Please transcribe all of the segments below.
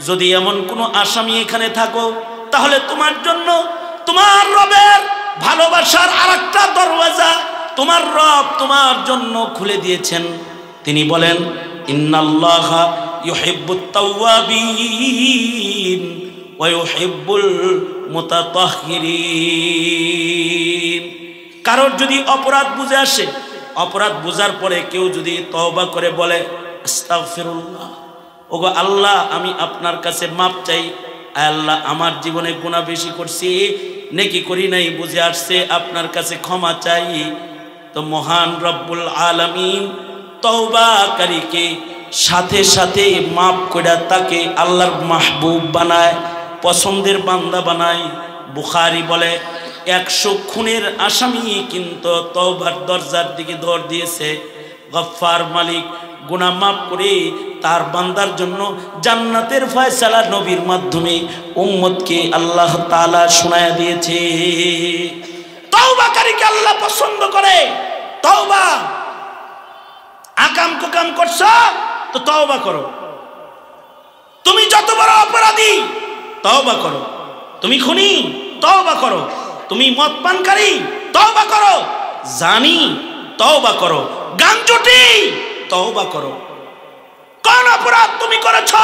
যদি এমন কোনো আসামি এখানে থাকো তাহলে তোমার জন্য তোমার রবের ভালোবাসার আরেকটা দরওয়াজা তোমার রব তোমার জন্য খুলে দিয়েছেন। তিনি বলেন, ইন্নাল্লাহা ইউহিব্বুত তাওয়াবিন ওয়া ইউহিব্বুল মুতাতাহহিরিন। কারোর যদি অপরাধ বুঝে আসে, অপরাধ বুঝার পরে কেউ যদি তওবা করে বলে, আস্তাগফিরুল্লাহ, ওগো আল্লাহ আমি আপনার কাছে মাপ চাই, আল্লাহ আমার জীবনে গুনাহ বেশি করছি, নেকি করি নাই, বুঝে আসছে, আপনার কাছে ক্ষমা চাই, তো মহান রব্বুল আলামিন তওবাকারীকে সাথে সাথে মাফ করে তাকে আল্লাহর মাহবুব বানায়, পছন্দের বান্দা বানায়। বুখারী বলে 100 খুনের আসামি কিন্তু তওবার দরজার দিকে দৌড় দিয়েছে। গফফার মালিক গুনাহ মাফ করে তার বান্দার জন্য জান্নাতের ফয়সালা নবীর মাধ্যমে উম্মতকে আল্লাহ তাআলা শোনায়া দিয়েছে। তওবাকারীকে আল্লাহ পছন্দ করে। তওবা, আকাম কুকাম করছো তো তওবা করো। তুমি যত বড় অপরাধী তওবা করো। তুমি খুনি তওবা করো। তুমি মদ পানকারী তওবা করো। জানি তওবা করো। গাঞ্জুটি তওবা করো। কোন অপরাধ তুমি করেছো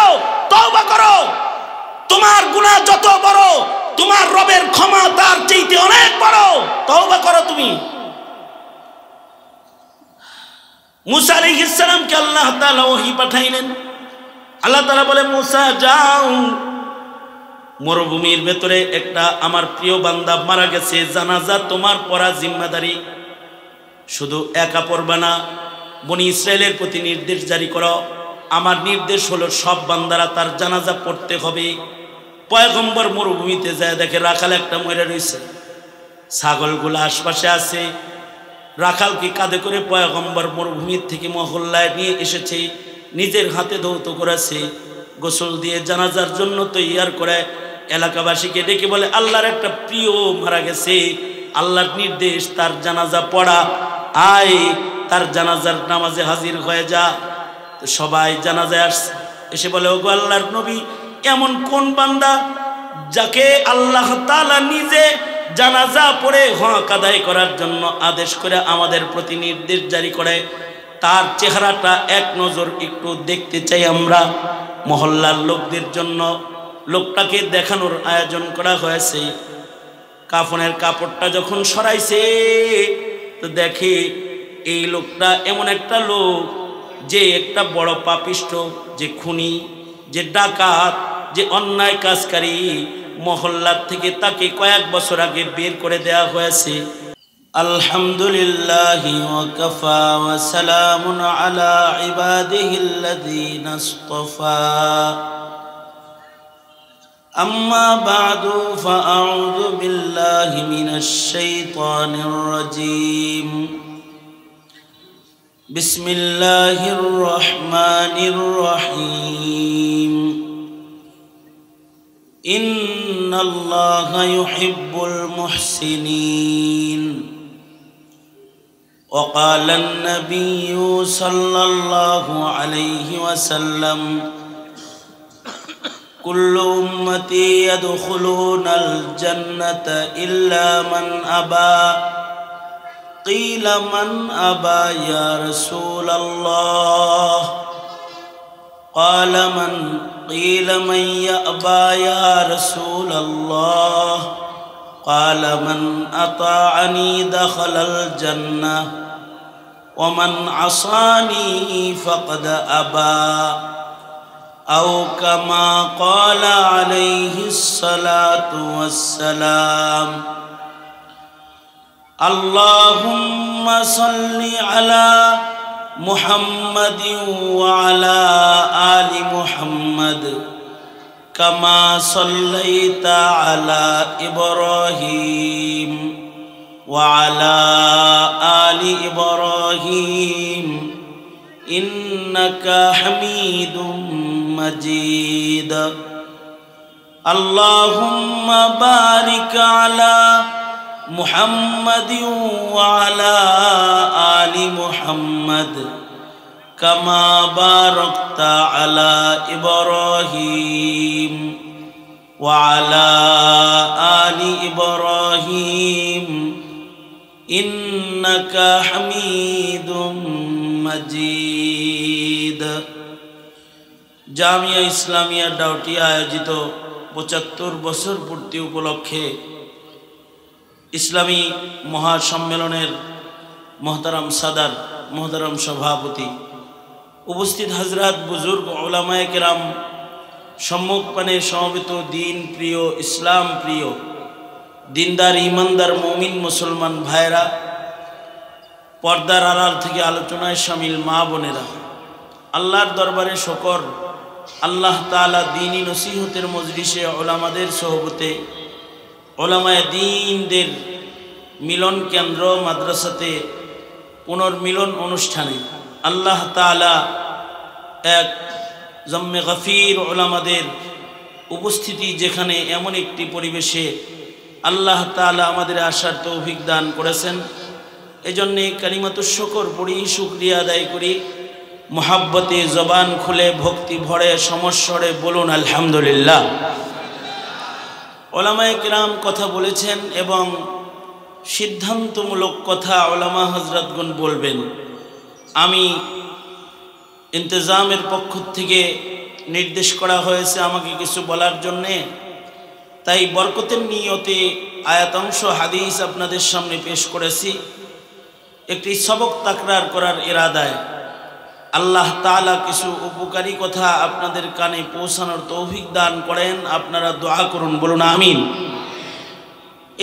তওবা করো। তোমার গুনাহ যত বড়, তোমার রবের ক্ষমা তার চাইতে অনেক বড়। তওবা করো তুমি। মুসা আলাইহিস সালামকে আল্লাহ তাআলা ওহী পাঠাইলেন। আল্লাহ তাআলা বলে, মুসা যাও, মরুভূমির ভেতরে একটা আমার প্রিয় বান্দা মারা গেছে, জানাজা তোমার পড়া জিম্মাদারি। শুধু একা পড়বা না, বনি ইসরাইলের প্রতি নির্দেশ জারি করো। আমার নির্দেশ হলো সব বান্দারা তার জানাজা পড়তে হবে। পয়গম্বর মরুভূমিতে যায় দেখে রাখাল একটা মরে রয়েছে, ছাগলগুলো আশপাশে আছে। রাখালকে কাঁধে করে পয়গম্বর মরুভূমির থেকে মহল্লায় নিয়ে এসেছে, নিজের হাতে ধৌত করেছে, গোসল দিয়ে জানাজার জন্য তৈয়ার করে এলাকাবাসীকে ডেকে বলে, আল্লাহর একটা প্রিয় মারা গেছে, আল্লাহর নির্দেশ তার জানাজা পড়া, আয় তার জানাজার নামাজে হাজির হয়ে যা। তো সবাই জানাজায় আসছে, এসে বলে, ওগো আল্লাহর নবী, এমন কোন বান্দা যাকে আল্লাহ তাআলা নিজে জানাজা পড়ে হক আদায় করার জন্য আদেশ করে আমাদের প্রতি নির্দেশ জারি করে, তার চেহারাটা এক নজর একটু দেখতে চাই আমরা। মহল্লার লোকদের জন্য লোকটাকে দেখানোর আয়োজন করা হয়েছে। কাফনের কাপড়টা যখন সরাইছে তো দেখে এই লোকটা এমন একটা লোক যে একটা বড় পাপিষ্ঠ, যে খুনি, যে ডাকাত, যে অন্যায় কাজকারী। মহল্লার থেকে তাকে কয়েক বছর আগে বের করে দেওয়া হয়েছে। আলহামদুলিল্লাহি ওয়া কাফা ওয়া সালামুন আলা ইবাদিহিল্লাযীনা ইসতাফা। আম্মা বা'দু ফাআউযু বিল্লাহি মিনাশ শাইতানির রাজীম। বিসমিল্লাহির রহমানির রহিম। ইন্নাল্লাহা ইউহিব্বুল মুহসিনিন। وقال النبي صلى الله عليه وسلم كل أمتي يدخلون الجنة إلا من أبى قيل من أبى يا رسول الله قال من قيل من يأبى يا رسول الله قال من أطاعني دخل الجنة ومن عصاني فقد أبى أو كما قال عليه الصلاة والسلام. اللهم صل على محمد وعلى آل محمد كما صليت على إبراهيم وعلى آل إبراهيم إنك حميد مجيد. اللهم بارك على محمد وعلى آل محمد কামা বারাকতা আলা ইব্রাহিম ওয়া আলা আলি ইব্রাহিম ইন্নাকা হামিদুম মাজিদ। জামিয়া ইসলামিয়া ডাউটিয়া আয়োজিত ৭৫ বছর পূর্তি উপলক্ষে ইসলামী মহাসম্মেলনের মোহতারাম সাদার, মোহতারাম সভাপতি, উপস্থিত হজরত বুজুর্গ ওলামায়ে কেরাম, সম্মুখপানে সমবেত দিন প্রিয়, ইসলাম প্রিয়, দিনদার ইমানদার মুমিন মুসলমান ভাইরা, পর্দার আড়াল থেকে আলোচনায় শামিল মা বোনেরা, আল্লাহর দরবারে শকর, আল্লাহ তাআলা দ্বীনি নসিহতের মজলিসে ওলামাদের সোহবতে, ওলামায়ে দ্বীনদের মিলন কেন্দ্র মাদ্রাসাতে পুনর্মিলন অনুষ্ঠানে আল্লাহ তাআলা এক জম্মে গফির ওলামাদের উপস্থিতি, যেখানে এমন একটি পরিবেশে আল্লাহ তাআলা আমাদের আসার তৌফিক দান করেছেন, এজন্যে কালিমাতুশ শুকর পড়ি, শুকরিয়া আদায় করি। মোহাব্বতে জবান খুলে ভক্তি ভরে সমস্বরে বলুন আলহামদুলিল্লাহ। ওলামায়ে কেরাম কথা বলেছেন এবং সিদ্ধান্তমূলক কথা ওলামা হজরতগণ বলবেন। আমি ইন্তেজামের পক্ষ থেকে নির্দেশ করা হয়েছে আমাকে কিছু বলার জন্যে, তাই বরকতের নিয়তে আয়াতাংশ হাদিস আপনাদের সামনে পেশ করেছি। একটি সবক তাকরার করার ইরাদায় আল্লাহ তাআলা কিছু উপকারী কথা আপনাদের কানে পৌঁছানোর তৌফিক দান করেন। আপনারা দোয়া করুন, বলুন আমিন।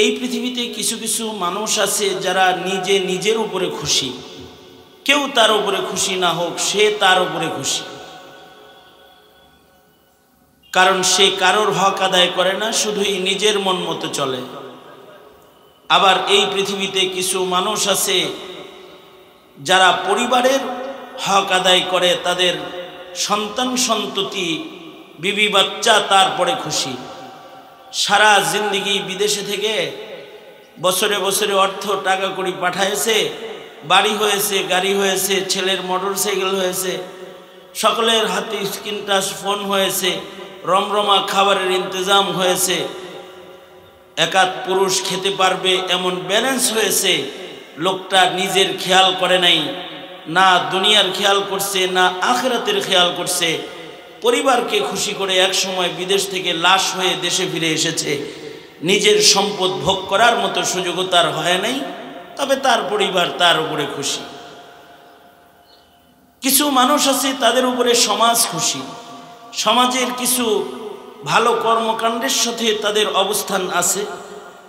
এই পৃথিবীতে কিছু কিছু মানুষ আছে যারা নিজে নিজের উপরে খুশি, কেউ তার উপরে খুশি না হোক, সে তার উপরে খুশি, কারণ সে কারোর হক আদায় করে না, শুধুই নিজের মন মতো চলে। আবার এই পৃথিবীতে কিছু মানুষ আছে যারা পরিবারের হক আদায় করে, তাদের সন্তান সন্ততি, বিবি বাচ্চা, তারপরে খুশি। সারা জিন্দেগি বিদেশে থেকে বছরে বছরে অর্থ টাকা কড়ি পাঠাইছে, বাড়ি হয়েছে, গাড়ি হয়েছে, ছেলের মোটর সাইকেল হয়েছে, সকলের হাতে স্ক্রিন টাচ ফোন হয়েছে, রমরমা খাবারের ইন্তজাম হয়েছে, একাত পুরুষ খেতে পারবে এমন ব্যালেন্স হয়েছে। লোকটা নিজের খেয়াল করে নাই, না দুনিয়ার খেয়াল করছে, না আখিরাতের খেয়াল করছে। পরিবারকে খুশি করে এক সময় বিদেশ থেকে লাশ হয়ে দেশে ফিরে এসেছে। নিজের সম্পদ ভোগ করার মতো সুযোগও তার হয় নাই, তবে তার পরিবার তার উপরে খুশি। কিছু মানুষ আছে তাদের উপরে সমাজ খুশি, সমাজের কিছু ভালো কর্মকাণ্ডের সাথে তাদের অবস্থান আছে,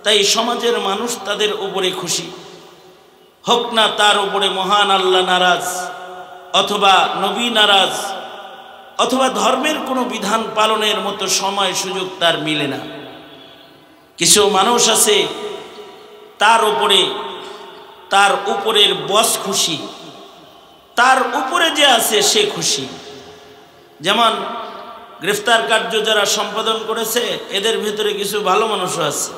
তাই সমাজের মানুষ তাদের উপরে খুশি। হোক না তার উপরে মহান আল্লাহ নারাজ, অথবা নবী নারাজ, অথবা ধর্মের কোনো বিধান পালনের মতো সময় সুযোগ তার মিলে না। কিছু মানুষ আছে তার উপরের বস খুশি, তার উপরে যে আছে সে খুশি। যেমন গ্রেফতার কার্য যারা সম্পাদন করেছে, এদের ভেতরে কিছু ভালো মানুষও আছে।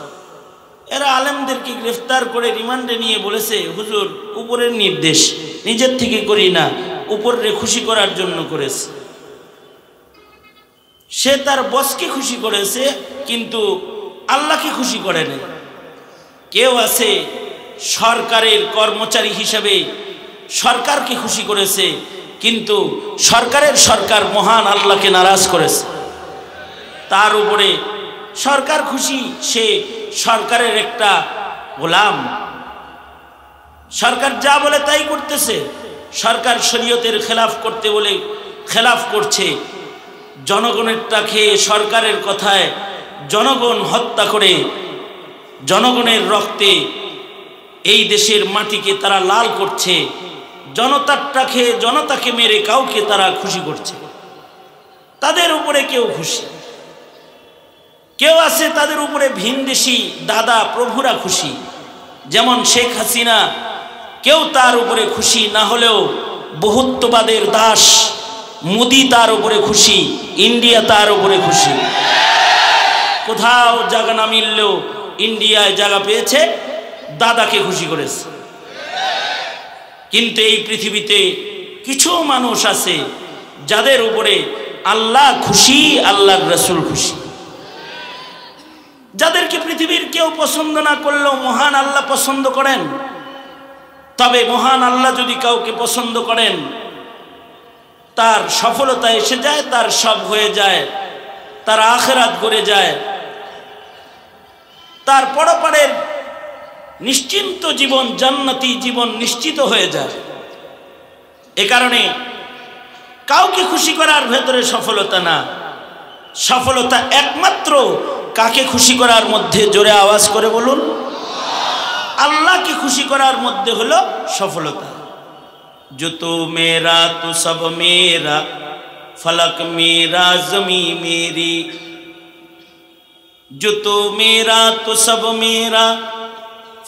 এরা আলেমদেরকে গ্রেফতার করে রিমান্ডে নিয়ে বলেছে, হুজুর উপরের নির্দেশ, নিজের থেকে করি না, উপরে খুশি করার জন্য করেছে। সে তার বসকে খুশি করেছে, কিন্তু আল্লাহকে খুশি করে না। কেউ আছে সরকারের কর্মচারী হিসেবে সরকারকে খুশি করেছে, কিন্তু সরকার মহান আল্লাহকে নারাজ করেছে। তার উপরে সরকার খুশি, সে সরকারের একটা গোলাম, সরকার যা বলে তাই করতেছে। সরকার শরীয়তের খেলাফ করতে বলে খেলাফ করছে। জনগণেরটা খেয়ে সরকারের কথায় জনগণ হত্যা করে, জনগণের রক্তে এই দেশের মাটিকে তারা লাল করছে। জনতারটা খেয়ে জনতাকে মেরে কাউকে তারা খুশি করছে। তাদের উপরে কেউ খুশি। কেউ আছে তাদের উপরে ভিনদেশি দাদা প্রভুরা খুশি, যেমন শেখ হাসিনা। কেউ তার উপরে খুশি না হলেও বহুত্ববাদের দাস মোদি তার উপরে খুশি, ইন্ডিয়া তার উপরে খুশি। কোথাও জায়গা না মিললেও ইন্ডিয়ায় জায়গা পেয়েছে, দাদাকে খুশি করেছে। কিন্তু এই পৃথিবীতে কিছু মানুষ আছে যাদের উপরে আল্লাহ খুশি, আল্লাহর রাসূল খুশি, যাদেরকে পৃথিবীর কেউ পছন্দ না করলেও মহান আল্লাহ পছন্দ করেন। তবে মহান আল্লাহ যদি কাউকে পছন্দ করেন, তার সফলতা এসে যায়, তার সব হয়ে যায়, তার আখিরাত গড়ে যায়, তার পরপারের নিশ্চিন্ত জীবন, জান্নাতি জীবন নিশ্চিত হয়ে যায়। এ কারণে কাউকে খুশি করার ভেতরে সফলতা না, সফলতা একমাত্র কাকে খুশি করার মধ্যে, জোরে আওয়াজ করে বলুন, আল্লাহকে খুশি করার মধ্যে হলো সফলতা। जो तू मेरा तू सब मेरा, फलक मेरा जमी मेरी, जो तू मेरा तू सब मेरा,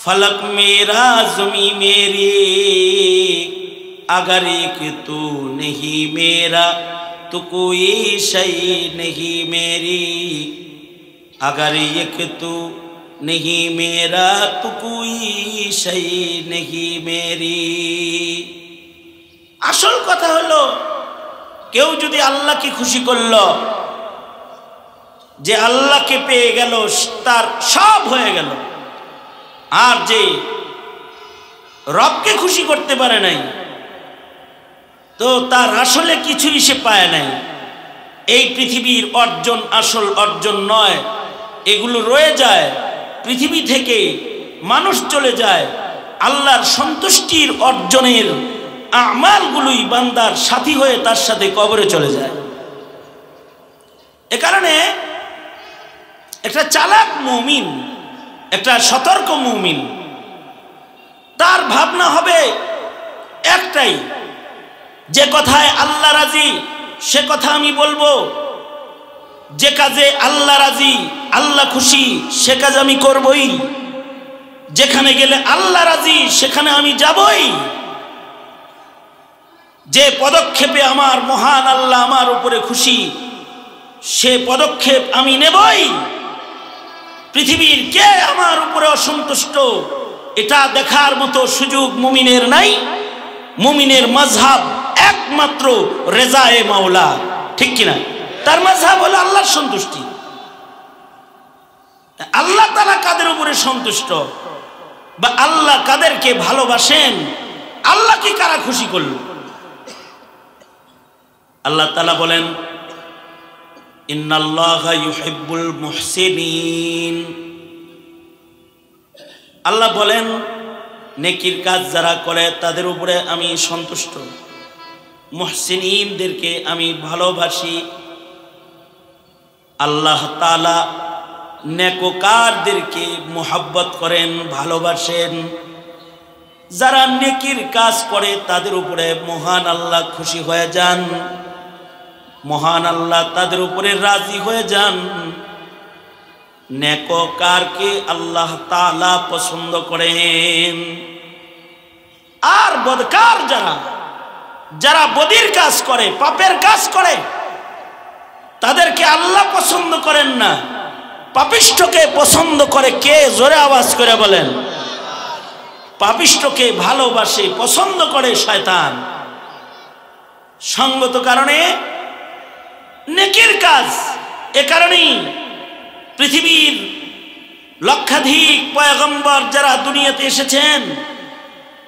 फलक मेरा जमी मेरी, अगर एक तू नहीं मेरा तो कोई शय नहीं मेरी, अगर एक तू नहीं मेरा तो कोई शय नहीं मेरी। আসল কথা হলো, কেউ যদি আল্লাহকে খুশি করল, যে আল্লাহকে পেয়ে গেল, তার সব হয়ে গেল। আর যে রবকে খুশি করতে পারে নাই, তো তার আসলে কিছুই সে পায় নাই। এই পৃথিবীর অর্জন আসল অর্জন নয়, এগুলো রয়ে যায়। পৃথিবী থেকে মানুষ চলে যায়, আল্লাহর সন্তুষ্টির অর্জনের আমালগুলোই বান্দার সাথী হয়ে তার সাথে কবরে চলে যায়। এ কারণে একটা চালাক মুমিন, একটা সতর্ক মুমিন, তার ভাবনা হবে একটাই, যে কথায় আল্লাহ রাজি সে কথা আমি বলবো, যে কাজে আল্লাহ রাজি, আল্লাহ খুশি, সে কাজ আমি করবই, যেখানে গেলে আল্লাহ রাজি সেখানে আমি যাবই, যে পদক্ষেপে আমার মহান আল্লাহ আমার উপরে খুশি সে পদক্ষেপ আমি নেবই। পৃথিবীর কে আমার উপরে অসন্তুষ্ট এটা দেখার মতো সুযোগ মুমিনের নাই। মুমিনের মাযহাব একমাত্র রেজায়ে মাওলা, ঠিক কিনা? তার মাযহাব হলো আল্লাহর সন্তুষ্টি। আল্লাহ তাআলা কাদের উপরে সন্তুষ্ট বা আল্লাহ কাদেরকে ভালোবাসেন, আল্লাহকে কারা খুশি করল? আল্লাহ তাআলা বলেন, ইন্নাল্লাহা ইউহিব্বুল মুহসিনিন। আল্লাহ বলেন, নেকির কাজ যারা করে তাদের উপরে আমি সন্তুষ্ট, মুহসিনিনদেরকে আমি ভালোবাসি। আল্লাহ তাআলা নেককারদেরকে মুহাব্বত করেন, ভালোবাসেন। যারা নেকির কাজ করে তাদের উপরে মহান আল্লাহ খুশি হয়ে যান, মহান আল্লাহ তাদের উপরে রাজি হয়ে যান। নেককারকে আল্লাহ তাআলা পছন্দ করেন। আর বদকার যারা বদির কাজ করে, পাপের কাজ করে, তাদেরকে আল্লাহ পছন্দ করেন না। পাপিষ্ঠকে পছন্দ করে কে? জোরে আওয়াজ করে বলেন। পাপিষ্ঠকে ভালোবাসে, পছন্দ করে শয়তান। সঙ্গত কারণে নেকির কাজ, এ কারণেই পৃথিবীর লক্ষাধিক পয়গম্বর যারা দুনিয়াতে এসেছেন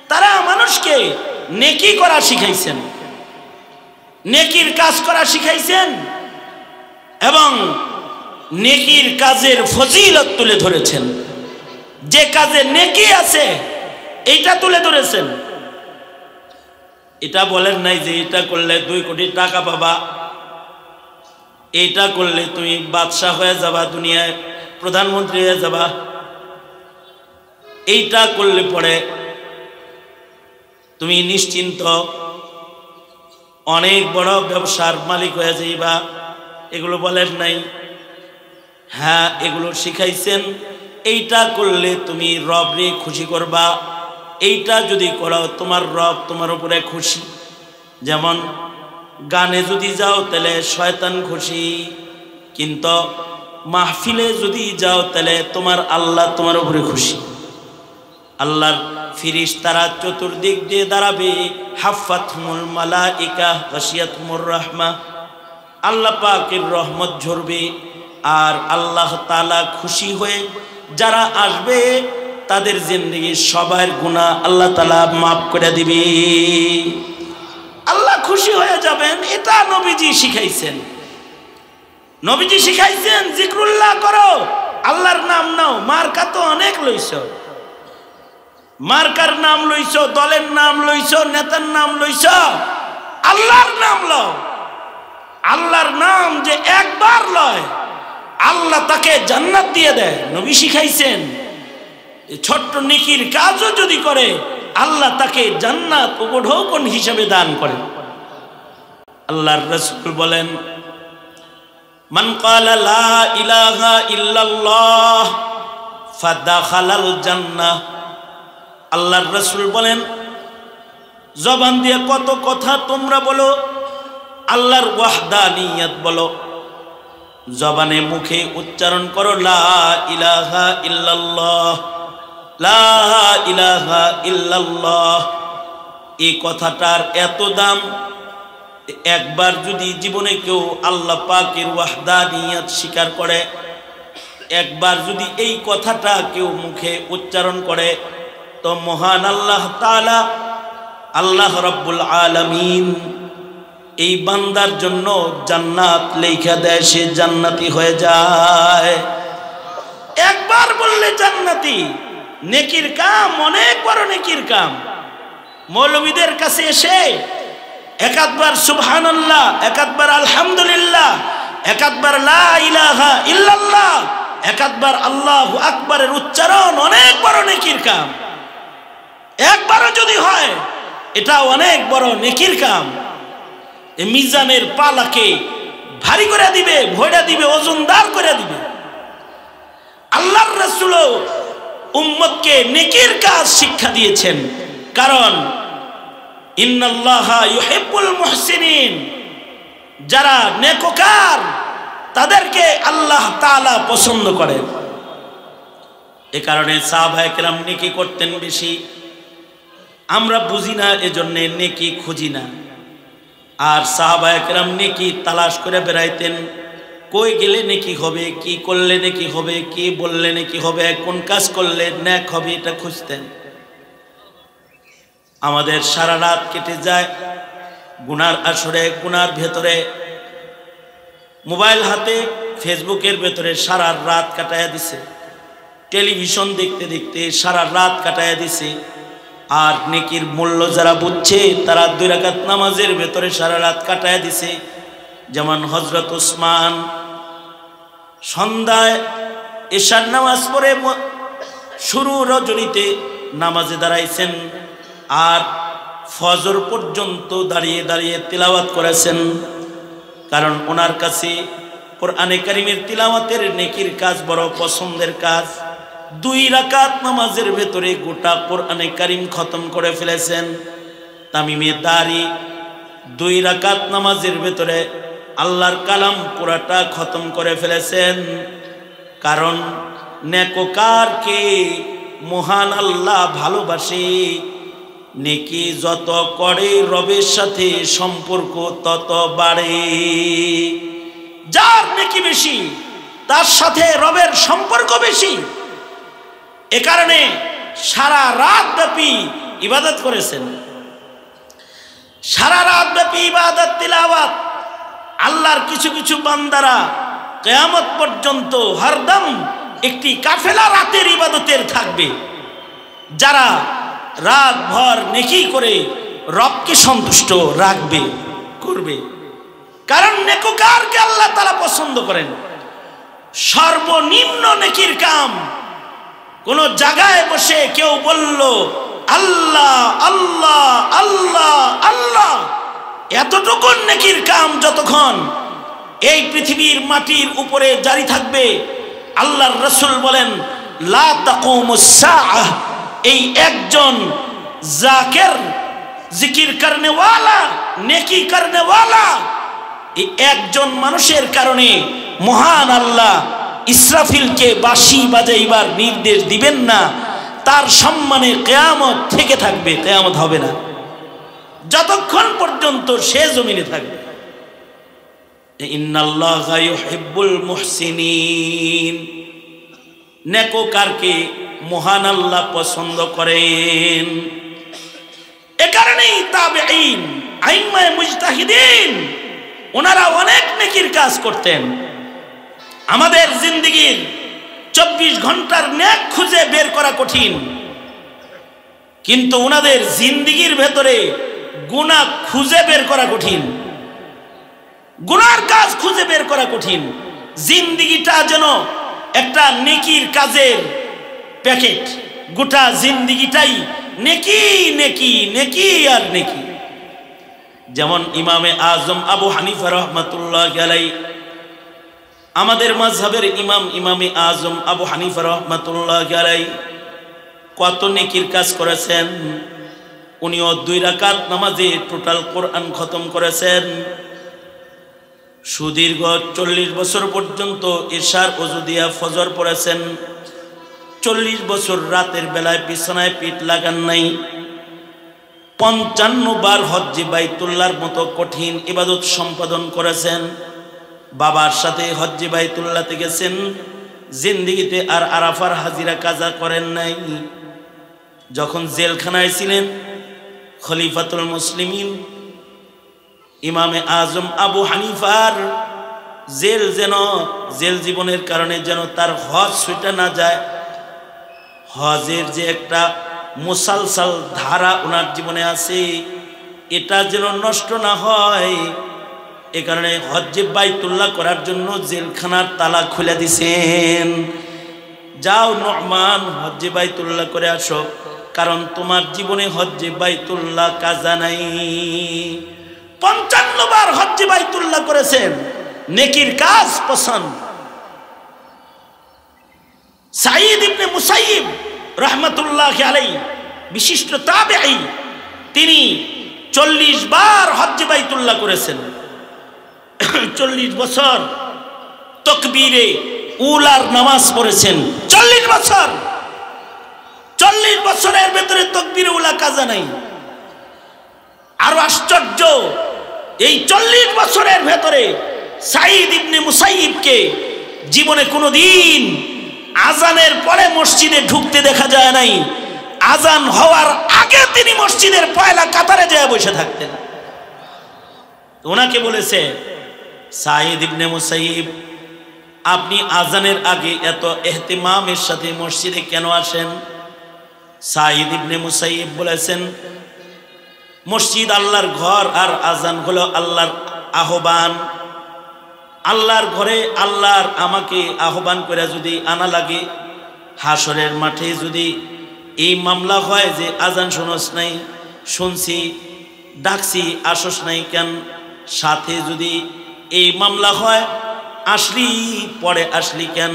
তারা মানুষকে নেকি করা শিখাইছেন, নেকির কাজ করা শিখাইছেন এবং নেকির কাজের ফজিলত তুলে ধরেছেন। যে কাজে নেকি আছে এইটা তুলে ধরেছেন। এটা বলেন নাই যে এটা করলে 2 কোটি টাকা পাবা, এইটা করলে তুমি বাদশা হয়ে যাবা, দুনিয়ায় প্রধানমন্ত্রী হয়ে যাবা, এইটা করলে পরে তুমি নিশ্চিন্ত অনেক বড় ব্যবসার মালিক হয়ে যাইবা। এগুলো বলেন নাই। হ্যাঁ, এগুলো শিখাইছেন। এইটা করলে তুমি রবরে খুশি করবা, এইটা যদি করো তোমার রব তোমার উপরে খুশি। যেমন গানে যদি যাও তাহলে শয়তান খুশি, কিন্তু মাহফিলে যদি যাও তাহলে তোমার আল্লাহ তোমার উপরে খুশি। আল্লাহর ফেরেশতারা চতুর্দিক দিয়ে দাঁড়াবে, হাফাতহুমুল মালাইকা গাশিয়াতহুমুর রাহমা, আল্লাহ পাকের রহমত ঝরবে। আর আল্লাহ তাআলা খুশি হয়ে যারা আসবে তাদের জিন্দেগির সবার গুনাহ আল্লাহ তাআলা মাফ করে দিবে। আল্লাহ খুশি হয়ে যাবেন, এটা নবীজি শিখাইছেন। নবীজি শিখাইছেন জিক্রুল্লাহ করো, আল্লাহর নাম নাও। মার্কা তো অনেক লইছ, মার্কার নাম লইছ, দলের নাম লইছ, নেতার নাম লইছ, আল্লাহর নাম লও। আল্লাহর নাম যে একবার লয় আল্লাহ তাকে জান্নাত দিয়ে দেয়। নবী শিখাইছেন ছোট্ট নেকির কাজও যদি করে আল্লাহ তাকে জান্নাত উপঢৌকন হিসেবে দান করেন। আল্লাহর রাসূল বলেন, মান ক্বালা লা ইলাহা ইল্লাল্লাহ ফাদাখালাল জান্নাহ। আল্লাহর রাসূল বলেন, জবান দিয়ে কত কথা তোমরা বলো, আল্লাহর ওয়াহদানিয়ত বলো, জবানে মুখে উচ্চারণ করো লা ইলাহা ইল্লাল্লাহ, লা ইলাহা ইল্লাল্লাহ। এই কথাটার এত দাম, একবার যদি জীবনে কেউ আল্লাহ পাকের ওয়াহদানিয়ত স্বীকার করে, একবার যদি এই কথাটা কেউ মুখে উচ্চারণ করে, তো মহান আল্লাহ তাআলা আল্লাহ রাব্বুল আলামিন এই বান্দার জন্য জান্নাত লেখা দেয়, সে জান্নাতি হয়ে যায়। একবার বললে জান্নাতি। নেকির কাম অনেক বড় নেকির কাম। মৌলবীদের কাছে এসে একাধবার সুবহানাল্লাহ, একাধবার আলহামদুলিল্লাহ, একাধবার লা ইলাহা ইল্লাল্লাহ, একাধবার আল্লাহু আকবারের উচ্চারণ অনেক বড় নেকির কাম। একবারও যদি হয় এটা অনেক বড় নেকির কাম। এই মিজানের পালাকে ভারী করে দিবে, ভয়টা দিবে, ওজনদার করে দিবে। আল্লাহর রাসূল উম্মতকে নেকির কাজ শিক্ষা দিয়েছেন, কারণ ইন্নাল্লাহা ইউহিব্বুল মুহসিনিন, যারা নেককার তাদেরকে আল্লাহ তাআলা পছন্দ করেন। এ কারণে সাহাবায়ে কেরাম নেকি করতেন বেশি। আমরা বুঝি না, এজন্য নেকি খুঁজি না। আর সাহাবায়ে কেরাম নেকি তালাশ করে বেড়াইতেন, কই গেলে নেকি হবে, কি করলে নেকি হবে, কি বললে নেকি হবে, কোন কাজ করলে নেক হবে, এটা খুঁজতেন। আমাদের সারা রাত কেটে যায় গুনার আসরে, গুনার ভেতরে, মোবাইল হাতে ফেসবুকের ভেতরে সারা রাত কাটায়া দিছে, টেলিভিশন দেখতে দেখতে সারা রাত কাটায়া দিছে। আর নেকির মূল্য যারা বুঝছে তারা 2 রাকাত নামাজের ভেতরে সারা রাত কাটায়া দিছে। যেমন হযরত উসমান সন্ধ্যায় এশার নামাজ পড়ে শুরু রজনীতে নামাজে দাঁড়াইছেন, আর ফজর পর্যন্ত দাঁড়িয়ে দাঁড়িয়ে তিলাওয়াত করেছেন। কারণ ওনার কাছে কোরআনে কারীমের তিলাওয়াতের নেকির কাজ বড় পছন্দের কাজ। 2 রাকাত নামাজের ভেতরে গোটা কোরআনে কারীম খতম করে ফেলেছেন। তামিমে দারি 2 রাকাত নামাজের ভেতরে আল্লাহর কালাম পুরাটা খতম করে ফেলেছেন। কারণ নেককারকে মহান আল্লাহ ভালোবাসে। নেকি যত করে রবের সাথে সম্পর্ক তত বাড়ে। যার নেকি বেশি তার সাথে রবের সম্পর্ক বেশি। এ কারণে সারা রাত ব্যাপী ইবাদত করেছেন, সারা রাত ব্যাপী ইবাদত তিলাওয়াত। আল্লাহর কিছু কিছু বান্দারা কিয়ামত পর্যন্ত হরদম একটি কাফেলা রাতের ইবাদতের থাকবে, যারা রাত ভর নেকি করে রবকে সন্তুষ্ট রাখবে, করবে। কারণ নেককারকে আল্লাহ তাআলা পছন্দ করেন। সর্বনিম্ন নেকির কাম, কোন জায়গায় বসে কেউ বলল আল্লাহ আল্লাহ আল্লাহ আল্লাহ, এতটুকু নেকির কাম যতক্ষণ এই পৃথিবীর মাটির উপরে জারি থাকবে, আল্লাহর রাসূল বলেন লা তাকুমুস সাআহ, এই একজন জাকির, জিকির করনে ওয়ালা, নেকি করনে ওয়ালা, এই একজন মানুষের কারণে মহান আল্লাহ ইসরাফিলকে বাঁশি বাজাইবার নির্দেশ দিবেন না। তার সম্মানে কিয়ামত থেকে থাকবে, কিয়ামত হবে না যতক্ষণ পর্যন্ত সে জমিনে থাকবে। ইন্নাল্লাহা ইউহিব্বুল মুহসিনিন, নেককারকে মহান আল্লাহ পছন্দ করেন। এ কারণেই তাবেঈন, আইম্মায়ে মুজতাহিদিন ওনারা অনেক নেকির কাজ করতেন। আমাদের জিন্দেগির 24 ঘন্টার নেক খুঁজে বের করা কঠিন, কিন্তু ওনাদের জিন্দেগির ভেতরে গুনাহ খুঁজে বের করা কঠিন, গুনার কাজ খুঁজে বের করা কঠিন। জিন্দেগিটা যেন একটা নেকির কাজের প্যাকেট, গোটা জিন্দেগিটাই নেকি নেকি নেকি আর নেকি। যেমন ইমামে আজম আবু হানিফা রাহমাতুল্লাহি আলাইহি, আমাদের মাযহাবের ইমাম ইমামে আজম আবু হানিফা রাহমাতুল্লাহি আলাইহি কত নেকির কাজ করেছেন। উনিও 2 রাকাত নামাজে টোটাল কোরআন খতম করেছেন। সুদীর্ঘ 40 বছর পর্যন্ত ইশার ওযু দিয়া ফজর পড়েছেন। 40 বছর রাতের বেলায় বিছানায় পিঠ লাগান নাই। 55 বার হজ্জে বাইতুল্লাহর মতো কঠিন ইবাদত সম্পাদন করেছেন। বাবার সাথে হজ্জে বাইতুল্লাহতে গেছেন। জিন্দেগিতে আর আরাফার হাজিরা কাজা করেন নাই। যখন জেলখানায় ছিলেন, খলিফাতুল মুসলিমিন ইমামে আজম আবু হানিফার জেল জীবনের কারণে যেন তার হজ ছুটে না যায়, হজের যে একটা মুসালসাল ধারা ওনার জীবনে আছে, এটা যেন নষ্ট না হয়, এ কারণে হজ্জে বাইতুল্লাহ করার জন্য জেলখানার তালা খুলে দিছেন। যাও নু'মান, হজ্জে বাইতুল্লাহ করে আসো, কারণ তোমার জীবনে হজ্জে বাইতুল্লাহ কাজা নাই। 55 বার হজ্জে বাইতুল্লাহ করেছেন, নেকির কাজ পছন্দ। সাঈদ ইবনে মুসাইয়িব রাহমাতুল্লাহি আলাইহি বিশিষ্ট তাবেঈ, তিনি 40 বার হজ্জে বাইতুল্লাহ করেছেন। 40 বছর তাকবীরে উলার নামাজ পড়েছেন। 40 বছর, 40 বছরের ভেতরে তাকবীরে উলা কাজা নাই। আরো আশ্চর্য, এই 40 বছরের ভেতরে সাঈদ ইবনে মুসাইয়িবকে জীবনে কোনোদিন আজানের পরে মসজিদে ঢুকতে দেখা যায় নাই। আজান হওয়ার আগে তিনি মসজিদের পয়লা কাতারে যায় বসে থাকতেন। ওনাকে বলেছে, সাঈদ ইবনে মুসাইয়িব, আপনি আজানের আগে এত ইহতিমামের সাথে মসজিদে কেন আসেন? সাঈদ ইবনে মুসাইয়িব বলেছেন, মসজিদ আল্লাহর ঘর আর আজান হলো আল্লাহর আহ্বান। আল্লাহর ঘরে আল্লাহর আমাকে আহ্বান করে যদি আনা লাগে, হাসরের মাঠে যদি এই মামলা হয় যে আজান শুনস নাই, শুনছি ডাকছি আসস নাই কেন, সাথে যদি এই মামলা হয় আসলি পরে আসলি কেন,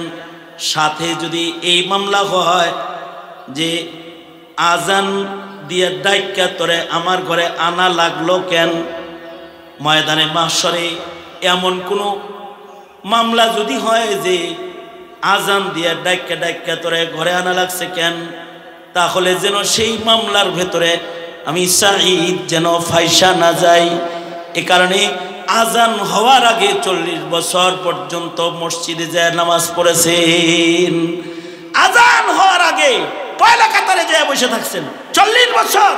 সাথে যদি এই মামলা হয় যে আজান দিয়ে ডাইকা তোরে আমার ঘরে আনা লাগলো কেন, ময়দানে মাহশরে এমন কোনো মামলা যদি হয় যে আজান দিয়ে ডাইকা ডাইকা তোরে ঘরে আনা লাগছে কেন, তাহলে যেন সেই মামলার ভেতরে আমি সাঈদ যেন ফাইসা না যাই। এ কারণে আজান হওয়ার আগে 40 বছর পর্যন্ত মসজিদে যায় নামাজ পড়েছেন। আজান হওয়ার আগে পয়লা কাতারে যায় বসে থাকছেন 40 বছর।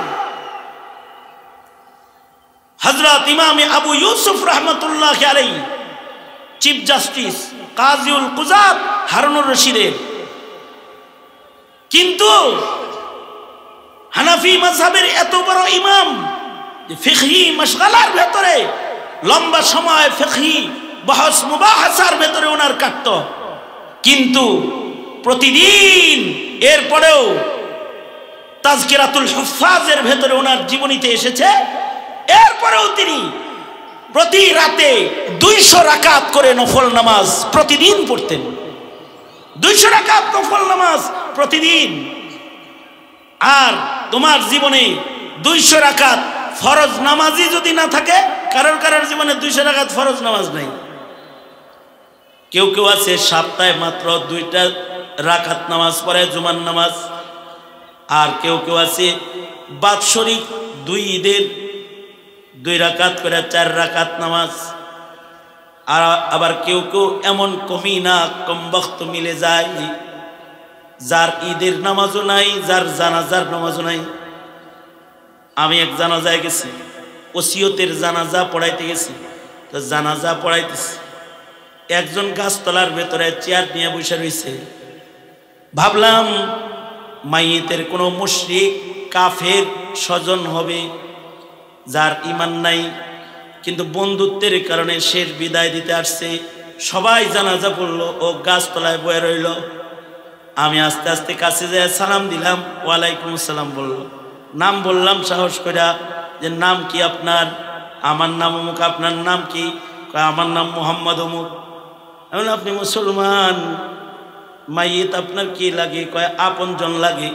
হযরত ইমামে আবু ইউসুফ রাহমাতুল্লাহি আলাইহি, চিফ জাস্টিস কাজীউল কুযাত হারুনুর রশিদের, কিন্তু হানাফি মাযহাবের এত বড় ইমাম, ফিকহি মাসগালার ভেতরে লম্বা সময় ফিকহি বহস মুবাহাসার ভেতরে ওনার কাটত, কিন্তু প্রতিদিন এরপরেও তাজকিরাতুল হুফাজের ভেতরে ওনার জীবনীতে এসেছে, এরপরেও তিনি প্রতি রাতে 200 রাকাত করে নফল নামাজ প্রতিদিন পড়তেন। 200 রাকাত নফল নামাজ প্রতিদিন। আর তোমার জীবনে 200 রাকাত ফরজ নামাজই যদি না থাকে, কারোর কারোর জীবনে 200 রাকাত ফরজ নামাজ নাই। কেউ কেউ আছে সপ্তাহে মাত্র 2টা রাকাত নামাজ পড়ে, জুমার নামাজ। আর কেউ কেউ আছে বাৎসরিক 2 ঈদের 2 রাকাত করে 4 রাকাত নামাজ। আর আবার কেউ কেউ এমন কমি না কম বক্ত মিলে যায়, যার ঈদের নামাজও নাই, যার জানাজার নামাজও নাই। আমি এক জানাজায় গেছি, ওসিয়তের জানাজা পড়াইতে গেছি, তো জানাজা পড়াইতেছি, একজন গাছতলার ভেতরে চেয়ার নিয়ে বসে রয়েছে। ভাবলাম মাইয়েতের কোনো মুশরিক কাফের স্বজন হবে, যার ঈমান নাই, কিন্তু বন্ধুত্বের কারণে শেষ বিদায় দিতে আসছে। সবাই জানাজা পড়লো, ও গাছতলায় বয়ে রইল। আমি আস্তে আস্তে কাছে যেয়ে সালাম দিলাম, ওয়ালাইকুম আসসালাম বলল। নাম বললাম সাহস করে, যে নাম কি আপনার? আমার নাম অমুক। আপনার নাম কি? আমার নাম মোহাম্মদ অমুক। আমি আপনি মুসলমান, মাইয়েত আপনার কি লাগে? কয় আপনজন লাগে।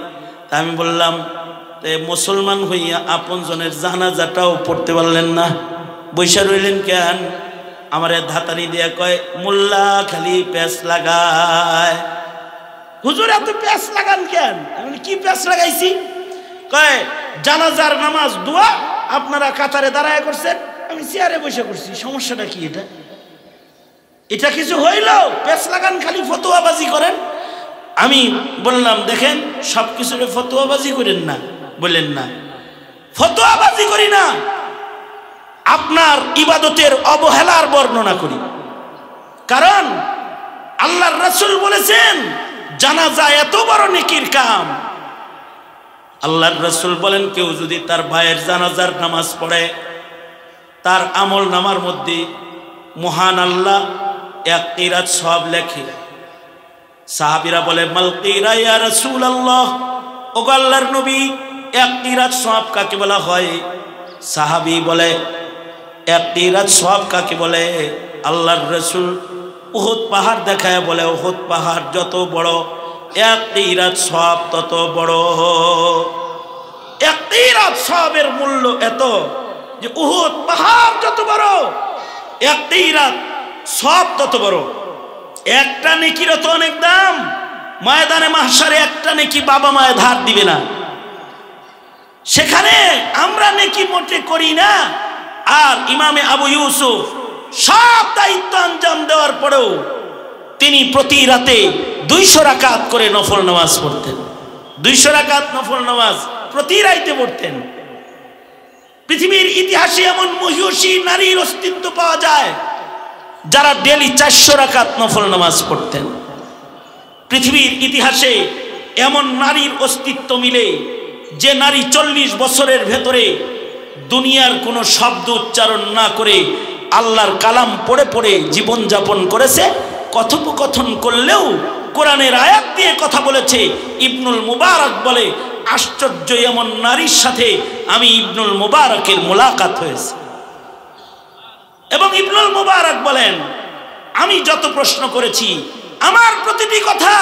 তা আমি বললাম, তে মুসলমান হইয়া আপনজনের জানাজাটাও পড়তে পারলেন না, বৈশা রইলেন কেন? আমার ধাতানি দিয়া কয়, মোল্লা খালি প্যাঁচ লাগায়। হুজুর এত প্যাঁচ লাগান কেন? আমি কি প্যাঁচ লাগাইছি? কয় জানাজার নামাজ দোয়া আপনারা কাতারে দাঁড়ায় করছেন, আমি চেয়ারে বসে করছি, সমস্যাটা কি? এটা কিছু হইল? প্যাঁচ লাগান, খালি ফতোয়াবাজি করেন। আমি বললাম, দেখেন সব কিছুর ফতোয়াবাজি করেন না, বললেন না ফতোয়াবাজি করি না, আপনার ইবাদতের অবহেলার বর্ণনা করি। কারণ আল্লাহর রাসূল বলেছেন জানাজা এত বড় নেকির কাম। আল্লাহর রাসূল বলেন, কেউ যদি তার ভাইয়ের জানাজার নামাজ পড়ে, তার আমল নামার মধ্যে মহান আল্লাহ 1 কিরাত সওয়াব লেখে। সাহাবীরা বলে, মাল কিরা ইয়া রাসূলুল্লাহ, ওগো আল্লাহর নবী 1 কিরাত সওয়াব কাকে বলা হয়? সাহাবী বলে, 1 কিরাত সওয়াব কাকে বলে? আল্লাহর রাসূল উহুদ পাহাড় দেখায় বলে, উহুদ পাহাড় যত বড় 1 কিরাত সওয়াব তত বড়। 1 কিরাত সওয়াবের মূল্য এত যে উহুদ পাহাড় যত বড়, 1 কিরাত সওয়াব তত বড়। একটা নেকির তো অনেক দাম। ময়দানে মাহশারে একটা নেকি বাবা মায়ে ধার দিবে না, সেখানে আমরা নেকি মোটে করি না। আর ইমামে আবু ইউসুফ সব দায়িত্ব আঞ্জাম দেওয়ার পরেও তিনি প্রতি রাতে 200 রাকাত করে নফল নামাজ পড়তেন। 200 রাকাত নফল নামাজ প্রতি রাতে পড়তেন। পৃথিবীর ইতিহাসে এমন মহিষী নারীর অস্তিত্ব পাওয়া যায় যারা ডেলি 400 রাকাত নফল নামাজ পড়তেন। পৃথিবীর ইতিহাসে এমন নারীর অস্তিত্ব মিলে যে নারী 40 বছরের ভেতরে দুনিয়ার কোনো শব্দ উচ্চারণ না করে আল্লাহর কালাম পড়ে পড়ে জীবন যাপন করেছে। কথোপকথন করলেও কোরআনের আয়াত দিয়ে কথা বলেছে। ইবনুল মুবারক বলে, আশ্চর্য, এমন নারীর সাথে আমি ইবনুল মুবারকের মোলাকাত হয়েছে। এবং ইবনুল মুবারক বলেন, আমি যত প্রশ্ন করেছি আমার প্রতিটি কথা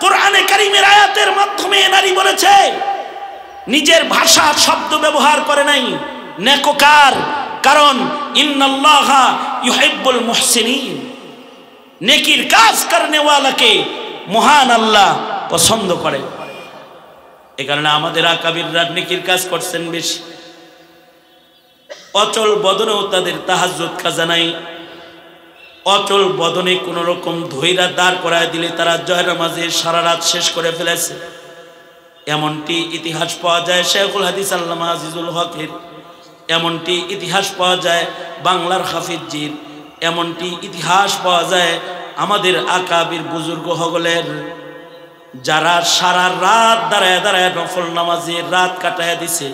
কোরআনে কারীমের আয়াতের মাধ্যমে নারী বলেছে। নিজের ভাষা শব্দ ব্যবহার করে নাই। নেককার, কারণ ইন্নাল্লাহা ইউহিব্বুল মুহসিনিন, নেকির কাজ করনে ওয়ালাকে মহান আল্লাহ পছন্দ করে। এ কারণে আমাদের আকাবিররা নেকির কাজ করছেন বেশি। অচল বদনেও তাদের তাহাজ্জুদ কাজা নাই। অচল বদনে কোন রকম ধৈরা দাঁড় করায় দিলে তারা জয় নামাজে সারা রাত শেষ করে ফেলেছে। এমনটি ইতিহাস পাওয়া যায় শেখুল হাদিস আল্লামা আজিজুল হকের, এমনটি ইতিহাস পাওয়া যায় বাংলার হাফিজজির, এমনটি ইতিহাস পাওয়া যায় আমাদের আকাবির বুজুর্গ হগলের, যারা সারা রাত দাঁড়ায় দাঁড়ায় নফল নামাজে রাত কাটায় দিছে।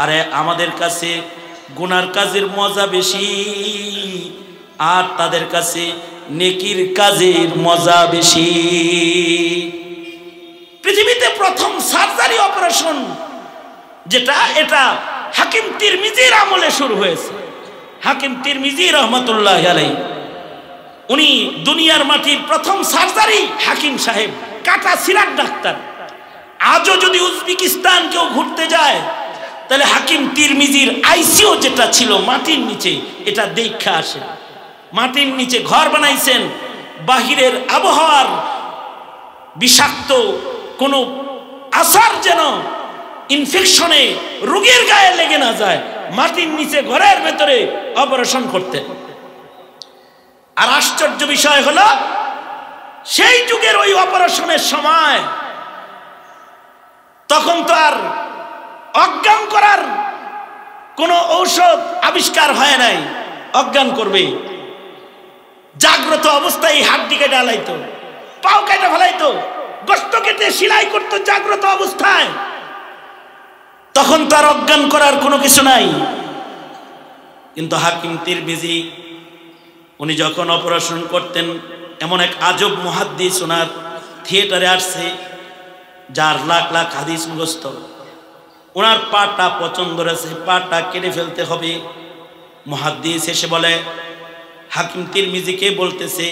আরে আমাদের কাছে গুনার কাজের মজা বেশি, আর তাদের কাছে নেকির কাজের মজা বেশি। পৃথিবীতে প্রথম সার্জারি অপারেশন যেটা, এটা হাকিম তিরমিজির আমলে শুরু হয়েছে। হাকিম তিরমিজি রহমতুল্লাহ আলাইহি, উনি দুনিয়ার মাটির প্রথম সার্জারি হাকিম সাহেব, কাটা সিরাত ডাক্তার। আজও যদি উজবেকিস্তান কেউ ঘুরতে যায় তাহলে হাকিম তিরমিজির আইসিইউ যেটা ছিল মাটির নিচে, এটা দেখা আসে। মাটির নিচে ঘর বানাইছেন, বাহিরের আবহাওয়ার বিষাক্ত কোনো আসার যেন ইনফেকশনে রোগীর গায়ে লেগে না যায়, মাটির নিচে ঘরের ভেতরে অপারেশন করতেন। আর আশ্চর্য বিষয় হলো, সেই যুগের ওই অপারেশনের সময় তখন তো আর অজ্ঞান করার কোনো ঔষধ আবিষ্কার হয় নাই। অজ্ঞান করবে, জাগ্রত অবস্থায় হাড্ডি কেটে আলাইতো, পাও কেটে ফেলাইতো, গোশত কেটে সেলাই করতো জাগ্রত অবস্থায়। তখন তো আর অজ্ঞান করার কোনো কিছু নাই। কিন্তু হাকিম তিরমিজি উনি যখন অপারেশন করতেন, এমন এক আজব মুহাদ্দিস ওনার থিয়েটারে আসছে, যার লাখ লাখ হাদিস মুখস্থ। ওনার পাটা পছন্দ রয়েছে, পাটা কেটে ফেলতে হবে। মুহাদ্দিস এসে বলে, হাকিম তিরমিজিকে বলতেছে,